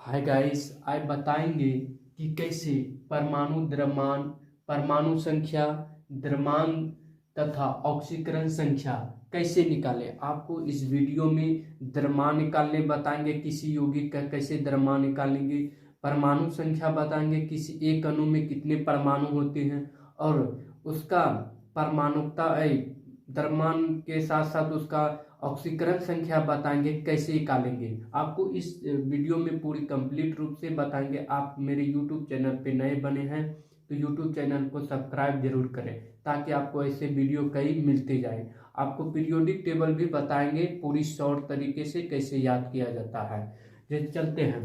Hi guys, आज बताएंगे कि कैसे परमाणु द्रव्यमान, परमाणु संख्या, द्रव्यमान तथा ऑक्सीकरण संख्या कैसे निकालें। आपको इस वीडियो में द्रव्यमान निकालने बताएंगे, किसी यौगिक का कैसे द्रव्यमान निकालेंगे, परमाणु संख्या बताएंगे, किसी एक अणु में कितने परमाणु होते हैं और उसका परमाणुकता द्रव्यमान के साथ साथ उसका ऑक्सीकरण संख्या बताएंगे कैसे निकालेंगे। आपको इस वीडियो में पूरी कंप्लीट रूप से बताएंगे। आप मेरे यूट्यूब चैनल पे नए बने हैं तो यूट्यूब चैनल को सब्सक्राइब जरूर करें ताकि आपको ऐसे वीडियो कई मिलते जाए। आपको पीरियोडिक टेबल भी बताएंगे पूरी शॉर्ट तरीके से कैसे याद किया जाता है। जैसे चलते हैं,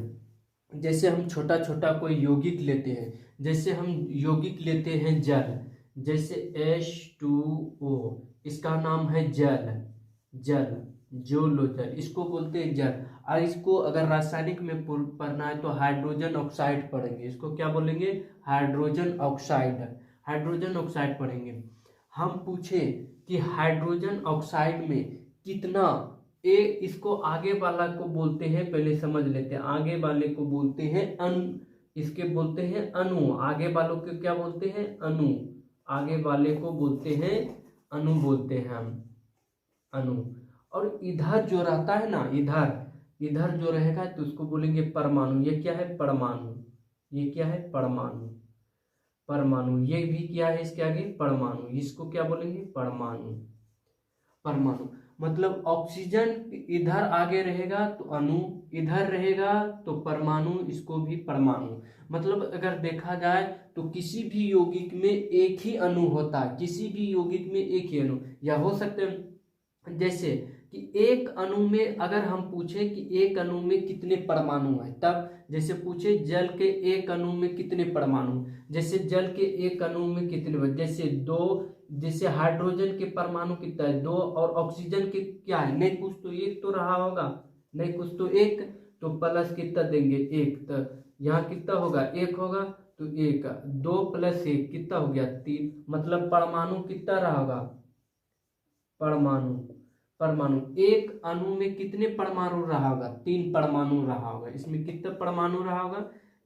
जैसे हम छोटा छोटा कोई यौगिक लेते हैं, जैसे हम यौगिक लेते हैं जल, जैसे H2O, इसका नाम है जल। जल जो लो जल इसको बोलते हैं जल। और इसको अगर रासायनिक में पढ़ना है तो हाइड्रोजन ऑक्साइड पढ़ेंगे। इसको क्या बोलेंगे? Hydrogen oxide. हाइड्रोजन ऑक्साइड पढ़ेंगे। हम पूछे कि हाइड्रोजन ऑक्साइड में कितना इसको आगे वाला को बोलते हैं, पहले समझ लेते हैं। आगे वाले को बोलते हैं अणु, इसके बोलते हैं अणु। आगे वालों को क्या बोलते हैं? अणु। आगे वाले को बोलते हैं अणु, बोलते हैं हम अणु। और इधर जो रहता है ना, इधर इधर जो रहेगा तो उसको बोलेंगे परमाणु। ये क्या है? परमाणु। ये क्या है? परमाणु। परमाणु ये भी क्या है? इसके आगे परमाणु, इसको क्या बोलेंगे? परमाणु। परमाणु मतलब ऑक्सीजन इधर आगे रहेगा तो अणु, इधर रहेगा तो परमाणु, इसको भी परमाणु। मतलब अगर देखा जाए तो किसी भी यौगिक में एक ही अणु होता है, किसी भी यौगिक में एक ही अणु। या हो सकते हैं जैसे कि एक अणु में अगर हम पूछे कि एक अणु में कितने परमाणु है, तब जैसे पूछे जल के एक अणु में कितने परमाणु, जैसे जल के एक अणु में कितने, जैसे दो, जैसे हाइड्रोजन के परमाणु कितना है? दो। और ऑक्सीजन के क्या है? नहीं, कुछ तो एक तो रहा होगा, नहीं कुछ तो एक, तो प्लस कितना देंगे? एक। तो यहाँ कितना होगा? एक होगा तो एक, दो प्लस एक कितना हो गया? तीन। मतलब परमाणु कितना रहा होगा? परमाणु। परमाणु एक अणु में कितने परमाणु रहा होगा? तीन परमाणु रहा होगा। इसमें कितने परमाणु रहा होगा?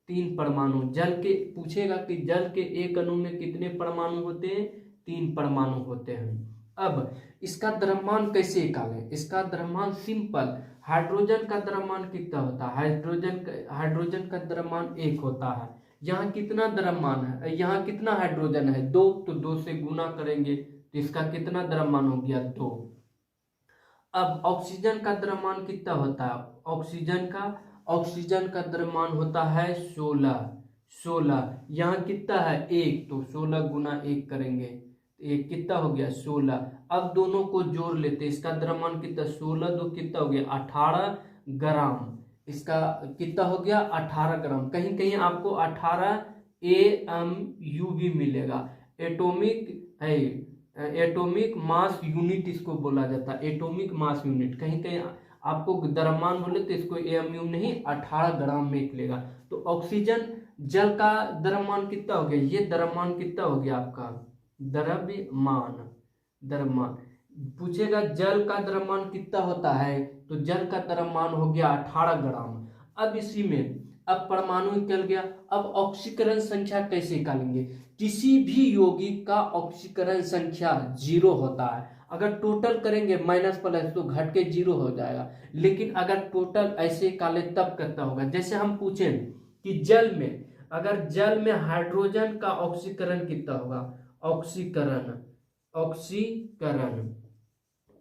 तीन परमाणु। जल के पूछेगा कि जल के एक अणु में कितने परमाणु होते हैं? तीन परमाणु होते हैं। अब इसका द्रव्यमान कैसे निकालें? इसका द्रव्यमान सिंपल। हाइड्रोजन का द्रव्यमान कितना होता है? हाइड्रोजन का द्रव्यमान एक होता है। यहाँ कितना द्रव्यमान है? यहाँ कितना हाइड्रोजन है? दो। तो दो से गुना करेंगे तो इसका कितना द्रव्यमान हो गया? दो। अब ऑक्सीजन का द्रव्यमान कितना होता है? ऑक्सीजन का द्रव्यमान होता है 16। 16 यहाँ कितना है? एक। तो 16 गुना एक करेंगे, एक कितना हो गया? 16। अब दोनों को जोड़ लेते, इसका द्रव्यमान कितना? 16 दो कितना हो गया? 18 ग्राम। इसका कितना हो गया? 18 ग्राम। कहीं कहीं आपको 18 AMU भी मिलेगा। एटॉमिक है, एटॉमिक मास यूनिट इसको बोला जाता है। एटॉमिक मास यूनिट कहीं कहीं आपको द्रव्यमान बोले तो इसको AMU नहीं, 18 ग्राम में निकलेगा। तो ऑक्सीजन जल का द्रव्यमान कितना हो गया? ये द्रव्यमान कितना हो गया आपका? द्रव्यमान। द्रव्यमान पूछेगा जल का द्रव्यमान कितना होता है, तो जल का द्रव्यमान हो गया 18 ग्राम। अब इसी में अब परमाणु निकल गया। अब ऑक्सीकरण संख्या कैसे निकालेंगे? किसी भी यौगिक का ऑक्सीकरण संख्या 0 होता है। अगर टोटल करेंगे माइनस प्लस तो घट के 0 हो जाएगा। लेकिन अगर टोटल ऐसे निकाले तब कितना होगा? जैसे हम पूछें कि जल में, अगर जल में हाइड्रोजन का ऑक्सीकरण कितना होगा? ऑक्सीकरण ऑक्सीकरण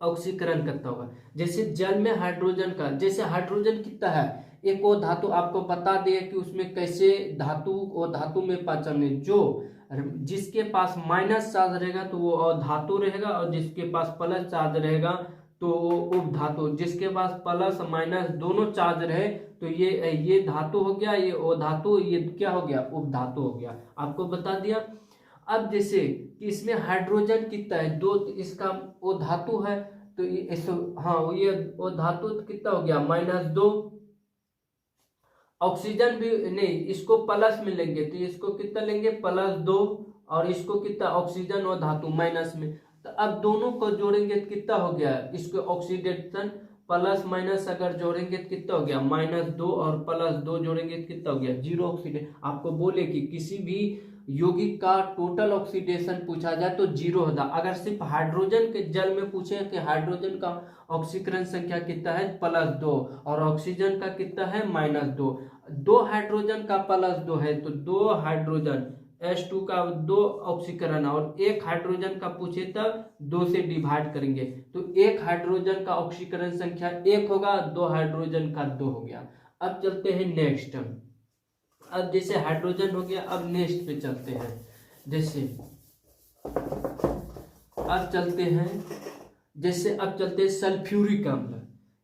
ऑक्सीकरण कितना होगा? जैसे जल में हाइड्रोजन का, जैसे हाइड्रोजन कितना है? एक और धातु आपको बता दिए कि उसमें कैसे धातु और धातु में पहचान है। जो जिसके पास माइनस चार्ज रहेगा तो वो अधातु रहेगा, और जिसके पास प्लस चार्ज रहेगा तो वो उपधातु। जिसके पास प्लस माइनस दोनों चार्ज रहे तो ये धातु हो गया, ये अधातु, ये क्या हो गया? उपधातु हो गया। आपको बता दिया। अब जैसे कि इसमें हाइड्रोजन कितना है? दो। तो इसका वो धातु है तो हाँ, ये वो धातु कितना हो गया? -2। ऑक्सीजन भी नहीं, इसको प्लस में लेंगे तो इसको कितना लेंगे? +2। और इसको कितना? ऑक्सीजन और धातु माइनस में। तो अब दोनों को जोड़ेंगे तो कितना हो गया? इसको ऑक्सीडेशन प्लस माइनस अगर जोड़ेंगे तो कितना हो गया -2 और +2 जोड़ेंगे तो कितना हो गया 0 ऑक्सीडेशन। आपको बोले कि किसी भी यौगिक का टोटल ऑक्सीडेशन पूछा जाए तो 0 होता। अगर सिर्फ हाइड्रोजन के जल में पूछे कि हाइड्रोजन का ऑक्सीकरण संख्या कितना है +2 और ऑक्सीजन का कितना है -2, 2 हाइड्रोजन का +2 है तो 2 हाइड्रोजन H2 का 2 ऑक्सीकरण और 1 हाइड्रोजन का पूछे तब 2 से डिवाइड करेंगे तो 1 हाइड्रोजन का ऑक्सीकरण संख्या 1 होगा, 2 हाइड्रोजन का 2 हो गया। अब चलते हैं नेक्स्ट। अब जैसे हाइड्रोजन हो गया, अब नेक्स्ट पे चलते हैं। जैसे अब चलते हैं सल्फ्यूरिक अम्ल।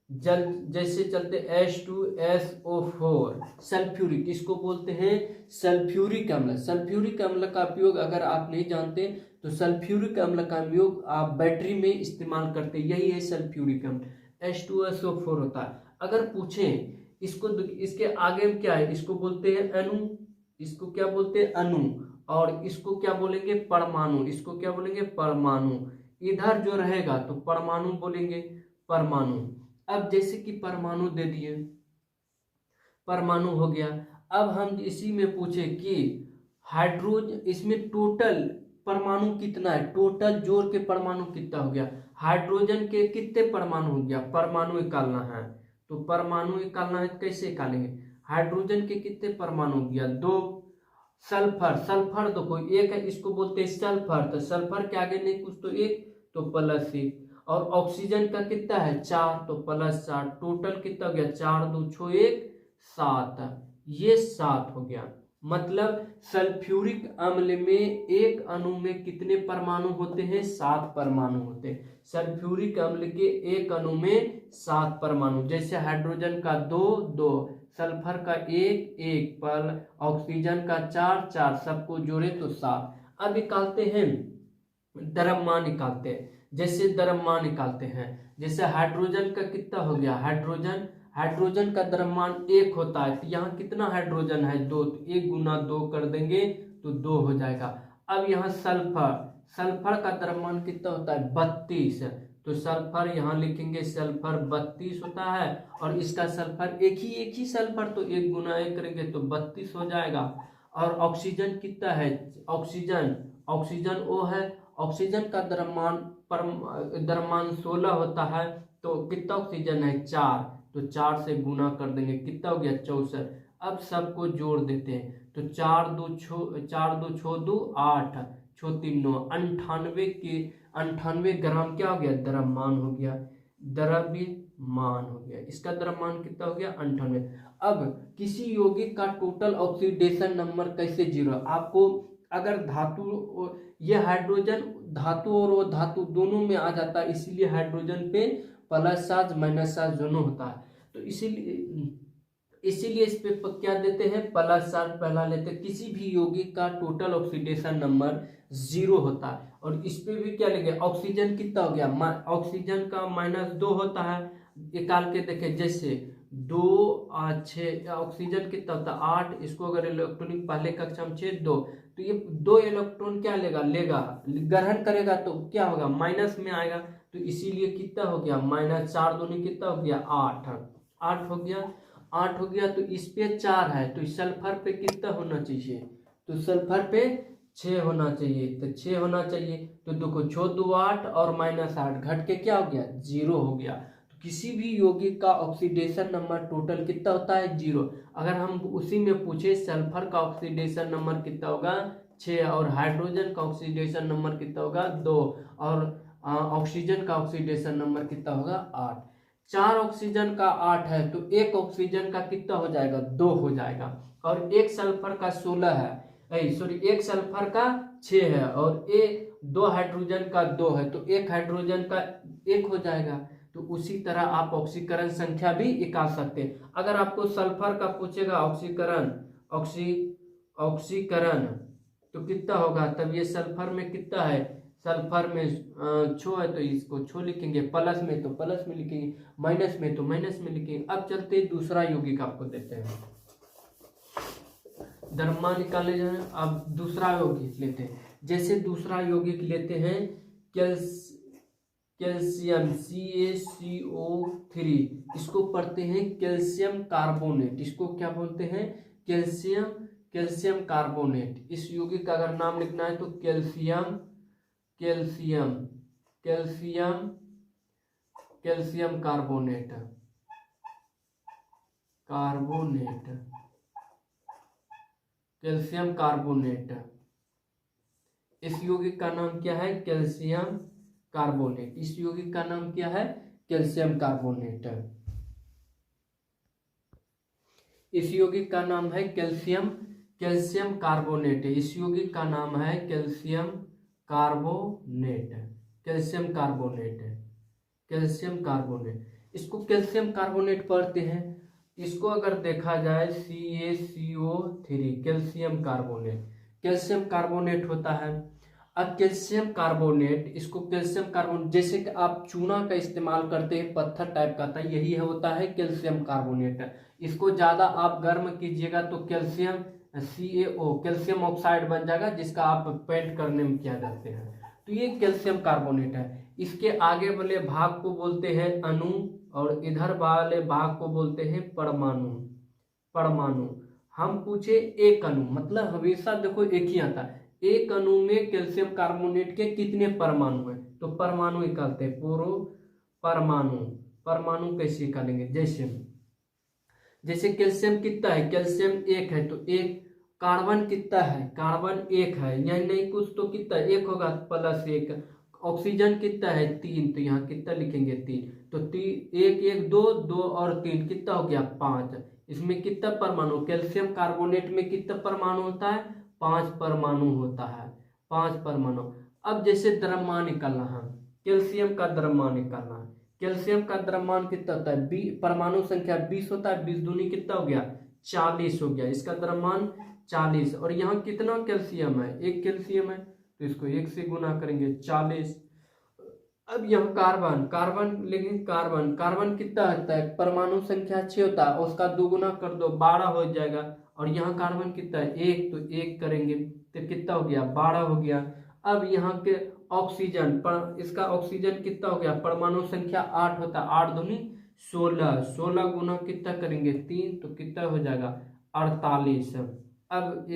जल जैसे चलते H2SO4 सल्फ्यूरिक, इसको बोलते हैं सल्फ्यूरिक अम्ल। सल्फ्यूरिक अम्ल का उपयोग अगर आप नहीं जानते तो सल्फ्यूरिक अम्ल का उपयोग आप बैटरी में इस्तेमाल करते, यही है सल्फ्यूरिक अम्ल। H2SO4 होता है। अगर पूछे इसको, इसके आगे क्या है, इसको बोलते हैं अणु, इसको क्या बोलते हैं अणु, और इसको क्या बोलेंगे परमाणु, इसको क्या बोलेंगे परमाणु। इधर जो रहेगा तो परमाणु बोलेंगे परमाणु। अब जैसे कि परमाणु दे दिए, परमाणु हो गया। अब हम इसी में पूछे कि हाइड्रोजन, इसमें टोटल परमाणु कितना है, टोटल जोड़ के परमाणु कितना हो गया, हाइड्रोजन के कितने परमाणु हो गया, परमाणु निकालना है तो परमाणु निकालना है, कैसे निकालेंगे, हाइड्रोजन के कितने परमाणु हो गया 2। सल्फर, सल्फर तो कोई एक है, इसको बोलते हैं सल्फर, तो सल्फर के आगे नहीं कुछ तो 1 तो +1। और ऑक्सीजन का कितना है 4 तो +4, टोटल कितना हो गया 4 2 6 1 7, ये 7 हो गया। मतलब सल्फ्यूरिक अम्ल में एक अणु में कितने परमाणु होते हैं 7 परमाणु होते हैं। सल्फ्यूरिक अम्ल के एक अणु में 7 परमाणु, जैसे हाइड्रोजन का 2 2, सल्फर का 1 1, पर ऑक्सीजन का 4 4, सबको जोड़े तो 7। अब निकालते हैं द्रव्यमान, निकालते हैं। जैसे द्रव्यमान निकालते हैं, जैसे हाइड्रोजन का कितना हो गया, हाइड्रोजन का द्रव्यमान 1 होता है, तो यहाँ कितना हाइड्रोजन है 2, तो 1 × 2 कर देंगे तो 2 हो जाएगा। अब यहाँ सल्फर का द्रव्यमान कितना होता है 32, तो सल्फर यहाँ लिखेंगे सल्फर 32 होता है, और इसका सल्फर एक ही सल्फर, तो 1 × 1 करेंगे तो 32 हो जाएगा। और ऑक्सीजन कितना है, ऑक्सीजन वो है, ऑक्सीजन का द्रव्यमान 16 होता है, तो कितना ऑक्सीजन है 4, तो 4 से गुना कर देंगे, कितना हो गया 64। अब सबको जोड़ देते हैं तो 4 2 6 2 8 6 3 9, 98 ग्राम क्या हो गया द्रव्यमान हो गया, द्रव्यमान हो गया। इसका द्रव्यमान कितना हो गया 98। अब किसी यौगिक का टोटल ऑक्सीडेशन नंबर कैसे 0, आपको अगर धातु, ये हाइड्रोजन धातु और वो धातु दोनों में आ जाता है, इसीलिए हाइड्रोजन पे प्लस चार्ज माइनस चार्ज दोनों होता है, तो इसीलिए इस पे क्या देते हैं प्लस चार्ज पहला लेते हैं। किसी भी यौगिक का टोटल ऑक्सीडेशन नंबर 0 होता है। और इस पे भी क्या लेंगे, ऑक्सीजन कितना हो गया, ऑक्सीजन का -2 होता है, निकाल के देखें। जैसे 2 6, ऑक्सीजन कितना होता है 8, इसको अगर इलेक्ट्रॉनिक पहले कक्षा में 6 2, तो ये 2 इलेक्ट्रॉन क्या लेगा ग्रहण करेगा, तो क्या होगा माइनस में आएगा, तो इसीलिए कितना हो गया -4 दूनी कितना हो गया 8 हो गया। तो इस पे 4 है, तो सल्फर पे कितना होना चाहिए, तो सल्फर पे 6 होना चाहिए, तो 6 होना चाहिए, तो देखो 6 2 8 और -8 घट के क्या हो गया 0 हो गया। तो किसी भी यौगिक का ऑक्सीडेशन नंबर टोटल कितना होता है 0। अगर हम उसी में पूछे सल्फर का ऑक्सीडेशन नंबर कितना होगा 6, और हाइड्रोजन का ऑक्सीडेशन नंबर कितना होगा 2, और ऑक्सीजन का ऑक्सीडेशन नंबर कितना होगा 8। 4 ऑक्सीजन का 8 है, तो 1 ऑक्सीजन का कितना हो जाएगा 2 हो जाएगा, और 1 सल्फर का 16 है, 1 सल्फर का 6 है, और 2 हाइड्रोजन का 2 है, तो 1 हाइड्रोजन का 1 हो जाएगा। तो उसी तरह आप ऑक्सीकरण संख्या भी निकाल सकते हैं। अगर आपको सल्फर का पूछेगा ऑक्सीकरण तो कितना होगा, तब ये सल्फर में कितना है, सल्फर में 6 है, तो इसको 6 लिखेंगे, प्लस में तो प्लस में लिखेंगे, माइनस में तो माइनस में लिखेंगे। अब चलते दूसरा यौगिक आपको देते हैं, द्रव्यमान निकालने जाए। अब दूसरा यौगिक लेते हैं, जैसे दूसरा यौगिक लेते हैं कैल्शियम CaCO3, इसको पढ़ते हैं कैल्शियम कार्बोनेट। इसको क्या बोलते हैं? Calcium carbonate. इस यौगिक का अगर नाम लिखना है तो कैल्शियम कार्बोनेट। कैल्शियम कार्बोनेट, इस यौगिक का नाम क्या है? Calcium carbonate. इस यौगिक का नाम क्या है? Calcium carbonate. इस यौगिक का नाम है कैल्शियम कार्बोनेट। इस यौगिक का नाम है कैल्शियम कार्बोनेट। इसको कैल्शियम कार्बोनेट पढ़ते हैं। इसको अगर देखा जाए CaCO3, कैल्शियम कार्बोनेट होता है। अब कैल्शियम कार्बोनेट, इसको कैल्शियम कार्बोनेट, जैसे कि आप चूना का इस्तेमाल करते हैं, पत्थर टाइप का था, यही होता है कैल्शियम कार्बोनेट। इसको ज्यादा आप गर्म कीजिएगा तो कैल्शियम CaO, कैल्शियम ऑक्साइड बन जाएगा, जिसका आप पेंट करने में किया जाते हैं। तो ये कैल्शियम कार्बोनेट है। इसके आगे वाले भाग को बोलते हैं अणु, और इधर वाले भाग को बोलते हैं परमाणु। हम पूछे एक अणु, मतलब हमेशा देखो एक ही आता है। एक अणु में कैल्शियम कार्बोनेट के कितने परमाणु हैं? तो परमाणु निकालते हैं, परमाणु कैसे निकालेंगे? जैसे कैल्शियम कितना है? कैल्शियम 1 है, तो एक। कार्बन कितना है? कार्बन 1 है, यही नहीं कुछ तो कितना 1 होगा, +1। ऑक्सीजन कितना है? 3, तो यहाँ कितना लिखेंगे? 3। तो 1 1 2 2 और 3 कितना हो गया? 5। इसमें कितना परमाणु? कैल्शियम कार्बोनेट में कितना परमाणु होता है? 5 परमाणु होता है, 5 परमाणु। अब जैसे द्रव्यमान निकालना है, कैल्शियम का द्रव्यमान निकालना है। कैल्शियम का द्रव्यमान कितना होता है? परमाणु संख्या 20 होता है, 20 दूनी कितना हो गया? 40 हो गया। इसका द्रव्यमान 40। और यहाँ कितना कैल्शियम है? 1 कैल्शियम है, तो इसको 1 से गुना करेंगे, 40। अब यहाँ कार्बन लेकिन कार्बन कितना होता है? परमाणु संख्या 6 होता है, उसका 2 गुना कर दो, 12 हो जाएगा। और यहाँ कार्बन कितना है? 1, तो 1 करेंगे तो कितना हो गया? 12 हो गया। अब यहाँ के ऑक्सीजन, इसका ऑक्सीजन कितना हो गया? परमाणु संख्या 8 होता है, 8 दूनी 16, 16 गुना कितना करेंगे? 3, तो कितना हो जाएगा? 48। अब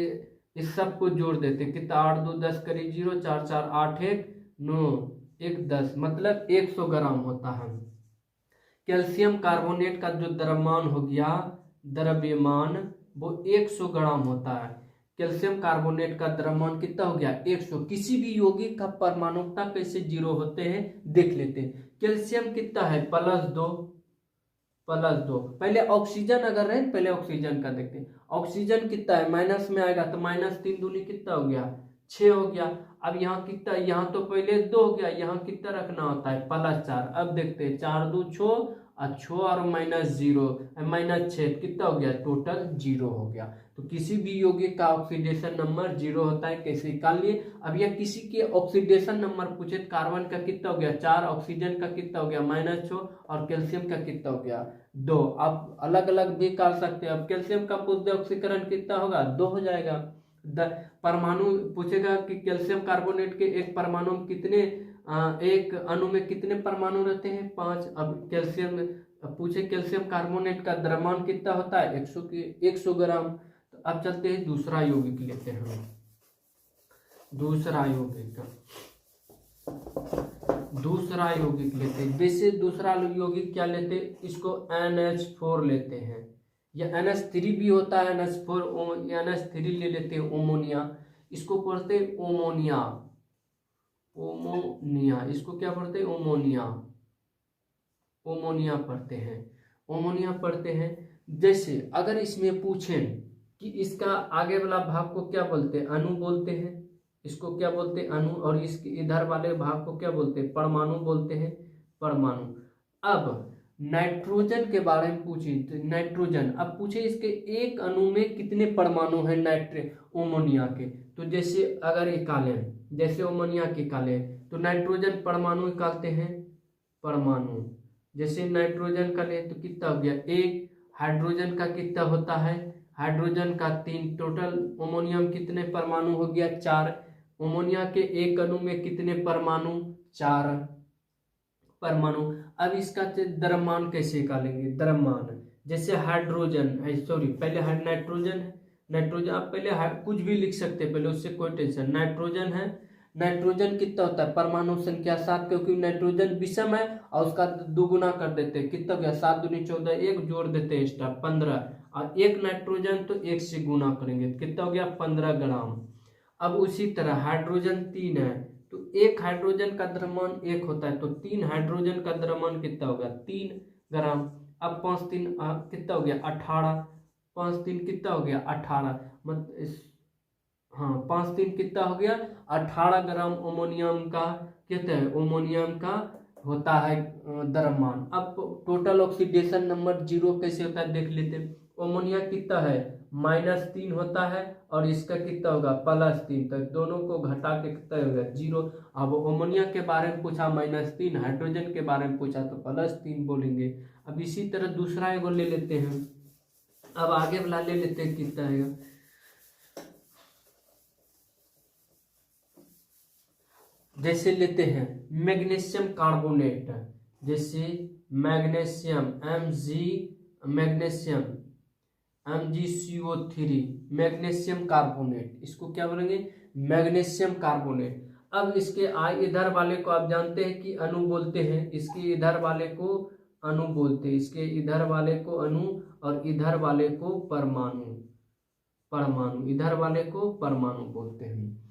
इस सब को जोड़ देते, कितना? 8 2 10 करी 0, 4 4 8 1 9 1 10, मतलब 100 ग्राम होता है। कैल्शियम कार्बोनेट का जो द्रव्यमान हो गया, वो 100 ग्राम होता है। कैल्शियम कार्बोनेट का द्रव्यमान कितना हो गया? 100। किसी भी यौगिक का परमाणुकता कैसे 0 होते हैं देख लेते हैं। कैल्शियम कितना है? +2। पहले ऑक्सीजन अगर रहे, पहले ऑक्सीजन का देखते हैं। ऑक्सीजन कितना है? माइनस में आएगा, तो -3 दूनी कितना हो गया? 6 हो गया। अब यहाँ कितना? यहाँ तो पहले 2 हो गया, यहाँ कितना रखना होता है? +4। अब देखते हैं, 4 2 6 और 6 और -0 -6 कितना हो गया? टोटल 0 हो गया। तो किसी भी यौगिक का ऑक्सीडेशन नंबर 0 होता है, कैसे निकाल लिए? अब यह किसी के ऑक्सीडेशन नंबर पूछे, कार्बन का कितना हो गया? 4, ऑक्सीजन का कितना हो गया? -6, और कैल्शियम का कितना हो गया? 2। आप अलग अलग भी निकाल सकते हैं। अब कैल्शियम का पूछते ऑक्सीकरण कितना होगा? 2 हो जाएगा। परमाणु पूछेगा कि कैल्शियम कार्बोनेट के एक परमाणु में कितने, एक अणु में कितने परमाणु रहते हैं? 5। अब कैल्शियम पूछे कैल्शियम कार्बोनेट का द्रव्यमान कितना होता है? 100 ग्राम। तो अब चलते हैं दूसरा यौगिक लेते हैं हम। दूसरा यौगिक लेते हैं। वैसे दूसरा यौगिक क्या लेते हैं? इसको NH4 लेते हैं, या NH3 भी होता है, NH3 ले लेते हैं। ओमोनिया, इसको पढ़ते हैं ओमोनिया। इसको क्या पढ़ते हैं? ओमोनिया पढ़ते हैं। जैसे अगर इसमें पूछें कि इसका आगे वाला भाग को क्या बोलते हैं? अणु बोलते हैं। इसको क्या बोलते हैं? अणु। और इसके इधर वाले भाग को क्या बोलते हैं? परमाणु बोलते हैं, परमाणु। अब नाइट्रोजन के बारे में पूछे तो नाइट्रोजन, अब पूछे इसके एक अणु में कितने परमाणु हैं ओमोनिया के? तो जैसे अगर निकालें, जैसे ओमोनिया के निकालें तो नाइट्रोजन परमाणु निकालते हैं, परमाणु। जैसे नाइट्रोजन का ले तो कितना हो गया? 1। हाइड्रोजन का कितना होता है? हाइड्रोजन का 3। टोटल ओमोनियम कितने परमाणु हो गया? 4। ओमोनिया के एक अणु में कितने परमाणु? 4। परमाणु। अब इसका द्रव्यमान कैसे निकालेंगे? द्रव्यमान जैसे हाइड्रोजन है, सॉरी पहले नाइट्रोजन है, नाइट्रोजन आप पहले कुछ भी लिख सकते हैं पहले, उससे कोई टेंशन। नाइट्रोजन है, नाइट्रोजन कितना होता है? परमाणु संख्या 7, क्योंकि नाइट्रोजन विषम है और उसका दोगुना कर देते हैं। कितना हो गया? 7 दूनी 14, एक जोड़ देते हैं एक्स्ट्रा 15, और एक नाइट्रोजन तो एक से गुना करेंगे, कितना हो गया? 15 ग्राम। अब उसी तरह हाइड्रोजन 3 है, तो एक हाइड्रोजन का द्रव्यमान 1 होता है, तो 3 हाइड्रोजन का द्रव्यमान कितना होगा? 3 ग्राम। अब 5 3 कितना हो गया? 18, 5 3 कितना हो गया? 18, हाँ 5 3 कितना हो गया? 18 ग्राम अमोनियम का कहते हैं, अमोनियम का होता है द्रव्यमान। अब टोटल ऑक्सीडेशन नंबर 0 कैसे होता है देख लेते हैं। अमोनिया कितना है? -3 होता है, और इसका कितना होगा? +3, तो दोनों को घटा के कितना होगा? 0। अब अमोनिया के बारे में पूछा -3, हाइड्रोजन के बारे में पूछा तो +3 बोलेंगे। अब इसी तरह दूसरा एगो ले लेते हैं, अब आगे वाला ले लेते हैं, कितना है? जैसे लेते हैं मैग्नीशियम कार्बोनेट, जैसे magnesium magnesium MgCO3, magnesium carbonate, इसको क्या बोलेंगे? Magnesium carbonate. अब इसके इधर वाले को आप जानते हैं कि अणु बोलते हैं, इसके इधर वाले को अणु बोलते हैं, इसके इधर वाले को अणु और इधर वाले को परमाणु, इधर वाले को परमाणु बोलते हैं।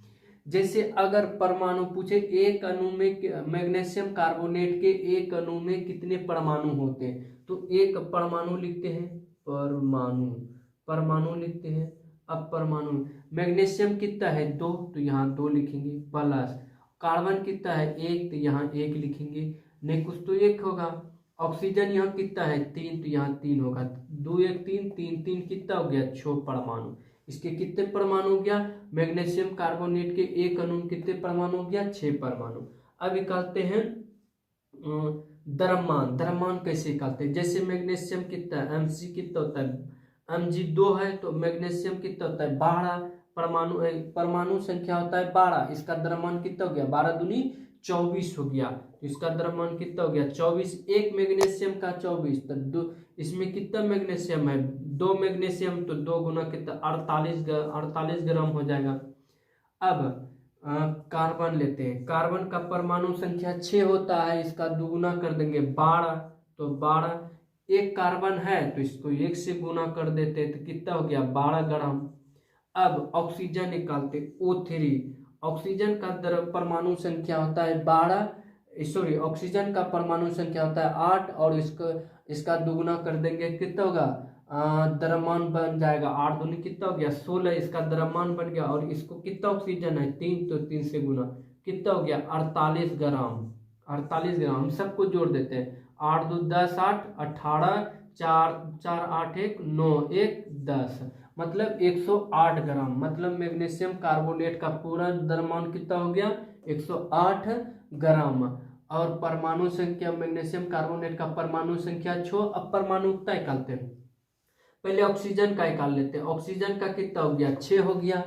जैसे अगर परमाणु पूछे, एक अणु में मैग्नीशियम कार्बोनेट के एक अणु में कितने परमाणु होते हैं, तो एक परमाणु लिखते हैं, परमाणु लिखते हैं। अब परमाणु मैग्नीशियम कितना है? 2, तो यहाँ 2 लिखेंगे, प्लस कार्बन कितना है? 1, तो यहाँ 1 लिखेंगे, नहीं कुछ तो 1 होगा। ऑक्सीजन यहाँ कितना है? 3, तो यहाँ 3 होगा, 2 1 3 3 3 कितना हो गया? 6 परमाणु। इसके कितने परमाणु हो गया? मैग्नीशियम कार्बोनेट के एक अणु में कितने परमाणु हो गया? 6 परमाणु। अब निकालते हैं द्रव्यमान कैसे निकालते हैं? जैसे मैग्नीशियम कितना है? Mg कितना होता है? Mg 2 है, तो मैग्नीशियम कितना होता है? 12 परमाणु संख्या होता है 12, इसका द्रव्यमान कितना हो गया? 12 दूनी 24 हो गया, तो इसका द्रव्यमान कितना हो गया? 24। एक मैग्नीशियम का 24, तो इसमें कितना मैग्नीशियम है? 2 मैग्नीशियम, तो 2 गुना कितना? 48 ग्राम हो जाएगा। अब कार्बन लेते हैं, कार्बन का परमाणु संख्या 6 होता है, इसका दुगुना कर देंगे 12, तो 12। एक कार्बन है तो इसको 1 से गुना कर देते हैं, तो कितना हो गया? 12 ग्राम। अब ऑक्सीजन निकालते, O3, ऑक्सीजन का परमाणु संख्या होता है 12, सॉरी ऑक्सीजन का परमाणु संख्या होता है 8, और इसका दुगुना कर देंगे, कितना होगा? द्रव्यमान बन जाएगा 8 दूनी कितना हो गया? 16, इसका द्रव्यमान बन गया। और इसको कितना ऑक्सीजन है? 3, तो 3 से गुना कितना हो गया? 48 ग्राम, 48 ग्राम। हम सबको जोड़ देते हैं, 8 2 10 8, 18 4 4 8 1 9 1 10, मतलब 108 ग्राम। मतलब मैग्नीशियम कार्बोनेट का पूरा द्रव्यमान कितना हो गया? 108 ग्राम। और परमाणु संख्या मैग्नीशियम कार्बोनेट का परमाणु संख्या 6। अब परमाणु तय करते हैं, पहले ऑक्सीजन का निकाल लेते हैं। ऑक्सीजन का कितना हो गया? 6 हो गया,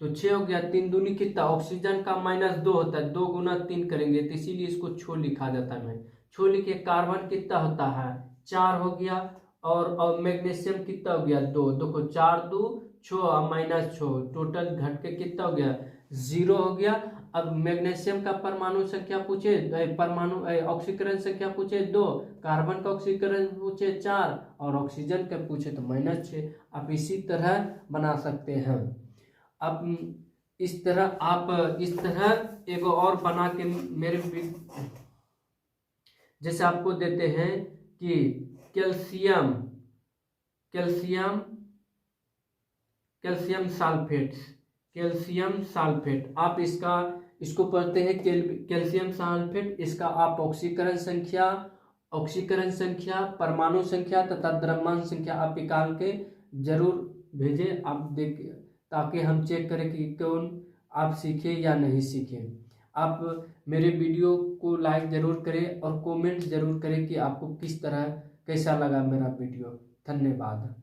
तो 6 हो गया, 3 दूनी कितना? ऑक्सीजन का -2 होता है, 2 गुना 3 करेंगे, तो इसीलिए इसको 6 लिखा जाता है। मैं 6 लिखे। कार्बन कितना होता है? 4 हो गया, और मैग्नीशियम कितना हो गया? 2, देखो 4 2 6 -6, टोटल घट के कितना हो गया? 0 हो गया। अब मैग्नीशियम का परमाणु संख्या पूछे, ऑक्सीकरण संख्या पूछे 2, कार्बन का ऑक्सीकरण पूछे 4, और ऑक्सीजन का पूछे तो -6। आप इसी तरह बना सकते हैं। अब इस तरह एक और बना के मेरे, जैसे आपको देते हैं कि कैल्शियम सल्फेट, आप इसको पढ़ते हैं कैल्शियम सल्फेट। इसका आप ऑक्सीकरण संख्या, परमाणु संख्या तथा द्रव्यमान संख्या आप निकाल के जरूर भेजें, आप देख, ताकि हम चेक करें कि कौन आप सीखे या नहीं सीखे। आप मेरे वीडियो को लाइक जरूर करें और कमेंट जरूर करें कि आपको किस तरह कैसा लगा मेरा वीडियो। धन्यवाद।